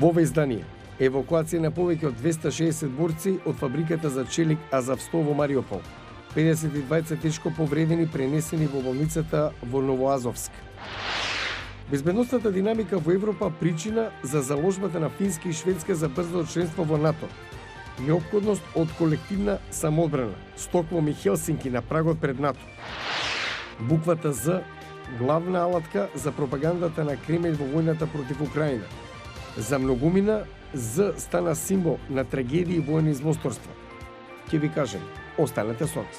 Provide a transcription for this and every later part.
Во ова издание, евакуација на повеќе од 260 борци од фабриката за челик Азовстал во Мариупол. 52 тешко повредени пренесени во болницата во Новоазовск. Безбедносната динамика во Европа причина за заложбата на Финска и Шведска за брзо членство во НАТО. Неопходност од колективна самоодбрана. Стокхолм и Хелсинки на прагот пред НАТО. Буквата З главна алатка за пропагандата на Кремљ во војната против Украина. За многумина З стана символ на трагедии и војни измосторства. Ќе ви кажем, останете со нас.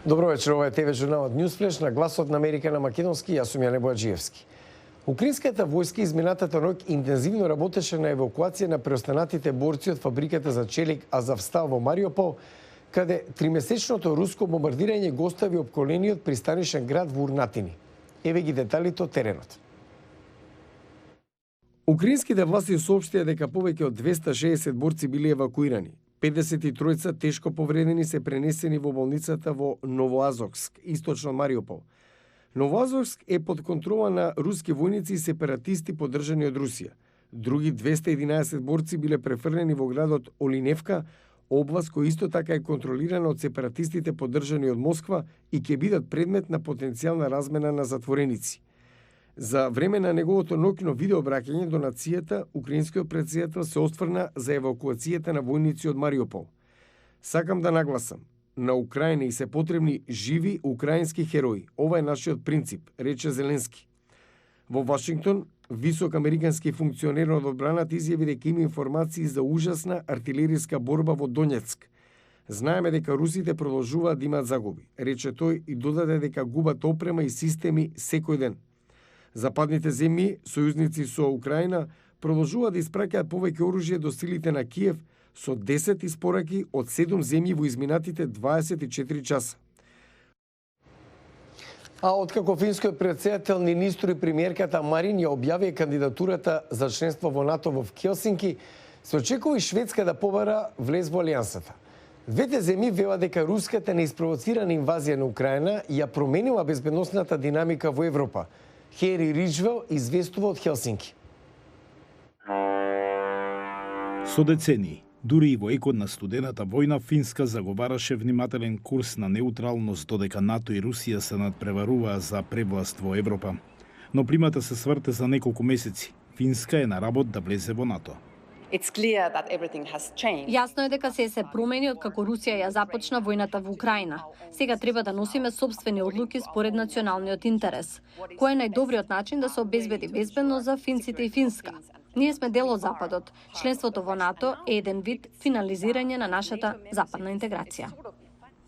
Добро вечер, ова е ТВ журналот Newsflash на гласот на Америка на македонски, јас сум Јане Бојаджиевски. Украинската војска измината ноќ интензивно работеше на евакуација на преостанатите борци од фабриката за челик Азовстал во Мариупол, каде тримесечното руско бомбардирање го остави опколениот пристанишен град во урнатини. Еве ги деталите од теренот. Украинските власти соопштија дека повеќе од 260 борци биле евакуирани. 53 тешко повредени се пренесени во болницата во Новоазовск, источно Мариупол. Новоазовск е под контрола на руски војници и сепаратисти поддржани од Русија. Други 211 борци биле префрлени во градот Олиневка, област која исто така е контролирана од сепаратистите поддржани од Москва и ќе бидат предмет на потенцијална размена на затвореници. За време на неговото ноќно видеообраќање до нацијата, украинскиот претседател се осврна за евакуацијата на војници од Мариупол. Сакам да нагласам, на Украина и се потребни живи украински херои. Ова е нашиот принцип, рече Зеленски. Во Вашингтон, висок американски функционер од одбраната изјави дека има информации за ужасна артилериска борба во Донецк. Знаеме дека русите продолжуваат да имаат загуби, рече тој и додаде дека губат опрема и системи секој ден. Западните земји, сојузници со Украина, продолжуваат да испраќаат повеќе оружје до силите на Киев со 10 испораки од 7 земји во изминатите 24 часа. А откако финскиот претседател Нинистро и премиерката Марин ја објави кандидатурата за членство во НАТО во Хелсинки, се очекува и Шведска да побара влез во алијансата. Двете земји велат дека руската неиспровоцирана инвазија на Украина ја променила безбедносната динамика во Европа. Хери Риджвел известува од Хелсинки. Со децении, дури и во екот на студената војна, Финска заговараше внимателен курс на неутралност додека НАТО и Русија се надпреваруваа за превласт во Европа. Но плимата се сврте за неколку месеци. Финска е на работ да влезе во НАТО. Јасно е дека се промени откако Русија ја започна војната во Украина. Сега треба да носиме собствени одлуки според националниот интерес. Кој е најдобриот начин да се обезбеди безбедност за финците и Финска? Ние сме дел од Западот. Членството во НАТО е еден вид финализирање на нашата западна интеграција.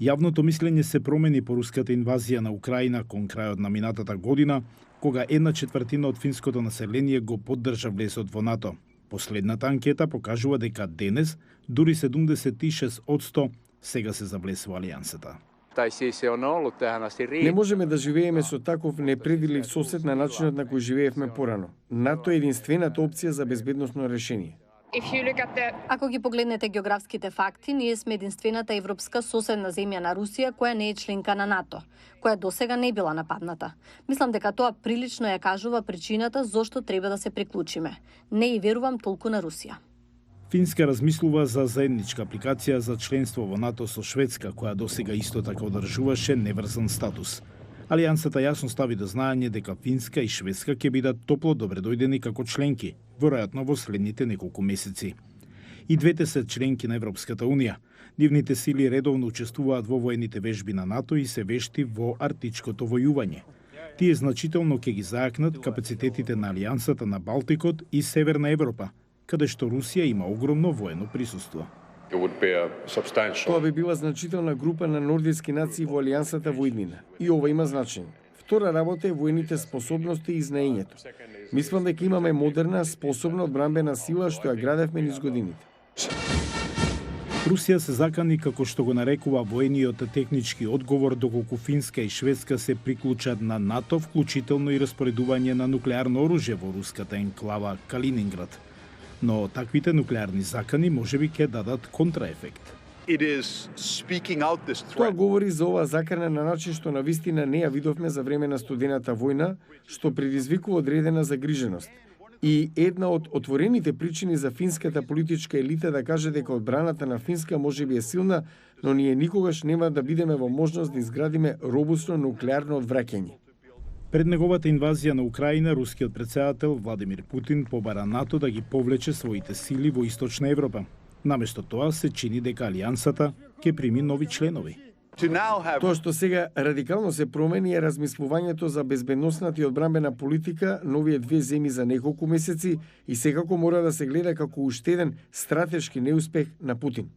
Јавното мислење се промени по руската инвазија на Украина кон крајот на минатата година, кога 1/4 од финското население го поддржа влезот во НАТО. Последната анкета покажува дека денес дури 76% сега се за влез во алијансата. Не можеме да живееме со таков непредвидлив сосед на начинот на кој живеевме порано. НАТО е единствената опција за безбедносно решение. Ако ги погледнете географските факти, ние сме единствената европска соседна земја на Русија која не е членка на НАТО, која досега не била нападната. Мислам дека тоа прилично ја кажува причината зошто треба да се приклучиме. Не и верувам толку на Русија. Финска размислува за заедничка апликација за членство во НАТО со Шведска, која досега исто така одржуваше неврзан статус. Алијансата јасно стави до знаење дека Финска и Шведска ќе бидат топло добредојдени како членки, веројатно во следните неколку месеци. И двете се членки на Европската Унија. Нивните сили редовно учествуваат во воените вежби на НАТО и се вешти во арктичкото војување. Тие значително ќе ги зајакнат капацитетите на Алијансата на Балтикот и Северна Европа, каде што Русија има огромно воено присуство. Тоа би била значителна група на нордиски нации во алијансата во иднина. И ова има значење. Втора работа е воените способности и знаењето. Мислам дека имаме модерна, способна одбранбена сила што ја градевме низ годините. Русија се закани, како што го нарекува, воениот технички одговор доколку Финска и Шведска се приклучат на НАТО, вклучително и распоредување на нуклеарно оружје во руската енклава Калининград. Но таквите нуклеарни закани можеби ќе дадат контраефект. It is speaking out this Тоа threat. говори за оваа закана на начин што навистина не ја видовме за време на студената војна, што предизвикува одредена загриженост. И една од отворените причини за финската политичка елита да каже дека одбраната на Финска можеби е силна, но ние никогаш нема да бидеме во можност да изградиме робусно нуклеарно одвраќање. Пред неговата инвазија на Украина, рускиот председател Владимир Путин побара НАТО да ги повлече своите сили во Источна Европа. Наместо тоа се чини дека алијансата ќе прими нови членови. To now have Тоа што сега радикално се промени е размислувањето за безбедносната и одбранбена политика на овие две земји за неколку месеци и секако мора да се гледа како уште еден стратешки неуспех на Путин.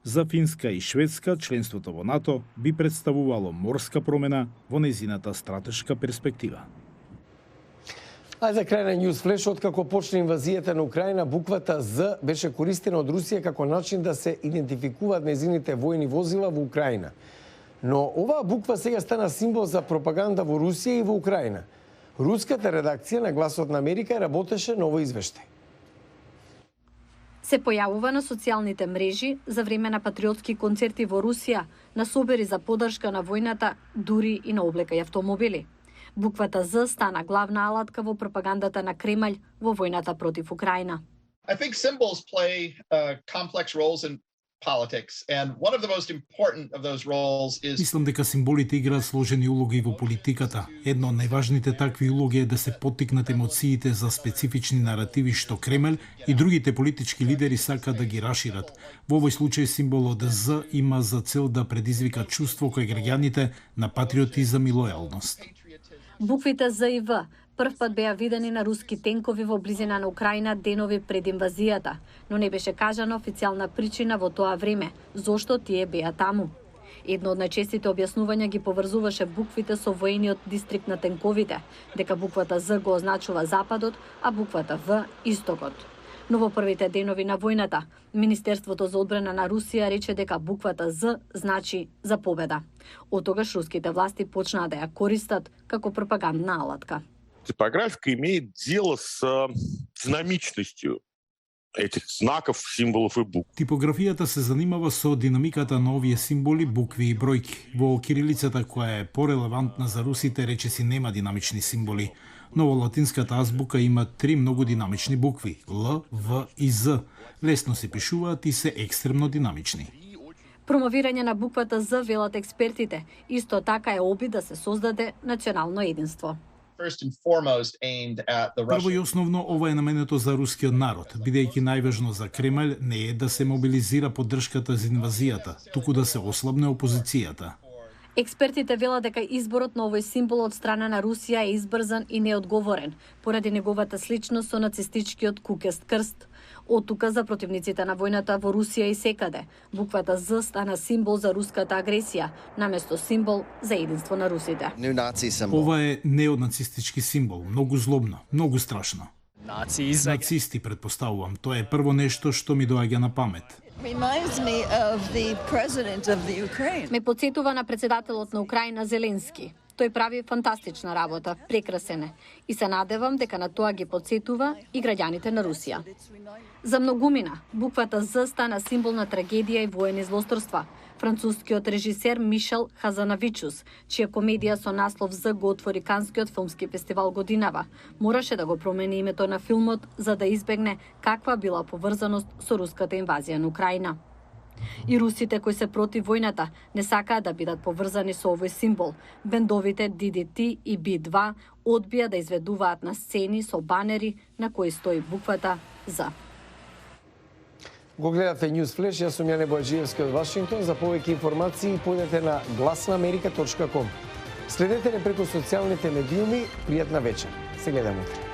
За Финска и Шведска, членството во НАТО би представувало морска промена во нејзината стратешка перспектива. А за крај на News Flash, откако почна инвазијата на Украина, буквата З беше користена од Русија како начин да се идентификуваат нејзините војни возила во Украина. Но оваа буква сега стана символ за пропаганда во Русија и во Украина. Руската редакција на Гласот на Америка работеше на овој извештај. Се појавува на социјалните мрежи за време на патриотски концерти во Русија, на собери за поддршка на војната, дури и на облека и автомобили. Буквата З стана главна алатка во пропагандата на Кремљ во војната против Украина. I think symbols play complex roles in politics, and one of the most important of those roles is Мислам дека символите играат сложени улоги во политиката. Една од најважните такви улоги е да се поттикнат емоциите за специфични наративи што Кремљ и другите политички лидери сакаат да ги расшират. Во овој случај символот З има за цел да предизвика чувство кој граѓаните на патриотизам и лојалност. Буквите З и В прв пат беа видени на руски тенкови во близина на Украина денови пред инвазијата, но не беше кажана официјална причина во тоа време зошто тие беа таму. Едно од најчестите објаснувања ги поврзуваше буквите со воениот дистрикт на тенковите, дека буквата З го означува западот, а буквата В истокот. Но во првите денови на војната, Министерството за одбрана на Русија рече дека буквата З значи за победа. Од тогаш руските власти почнаа да ја користат како пропагандна алатка. Типографика имеет дело с динамичностью этих знаков, символов и букв. Типографијата се занимава со динамиката на овие символи, букви и бројки. Во кирилицата, која е порелевантна за русите, речиси нема динамични символи, но во латинската азбука има 3 многу динамични букви – Л, В и З. Лесно се пишуваат и се екстремно динамични. Промовирање на буквата З, велат експертите, исто така е обид да се создаде национално единство. first and foremost aimed at the Прво и Russian. основно ова е наменето за рускиот народ, бидејќи најважно за Кремљ не е да се мобилизира поддршката за инвазијата, туку да се ослабне опозицијата. Експертите велат дека изборот на овој символ од страна на Русија е избрзан и неодговорен, поради неговата сличност со нацистичкиот кукест крст. Од тука за противниците на војната во Русија и секаде, буквата З стана символ за руската агресија, наместо символ за единство на русите. Ова е неонацистички символ, многу злобно, многу страшно. Нацисти, предпоставувам, тоа е прво нешто што ми доаѓа на памет. Ме потсетува на председателот на Украина Зеленски. Тој прави фантастична работа, прекрасен е. И се надевам дека на тоа ги потсетува и граѓаните на Русија. За многумина, буквата З стана символ на трагедија и воени злосторства. Францускиот режисер Мишел Хазанавичус, чија комедија со наслов З го отвори Канскиот филмски фестивал годинава, мораше да го промени името на филмот за да избегне каква била поврзаност со руската инвазија на Украина. И русите кои се против војната не сакаат да бидат поврзани со овој символ. Бендовите DDT и B2 одбија да изведуваат на сцени со банери на кои стои буквата З. Го гледате News Flash, јас сум Јане Бојаджиевски од Вашингтон. За повеќе информации појдете на glaснaamerika.com. Следете не преку социјалните медиуми. Пријатна вечер. Се гледаме утре.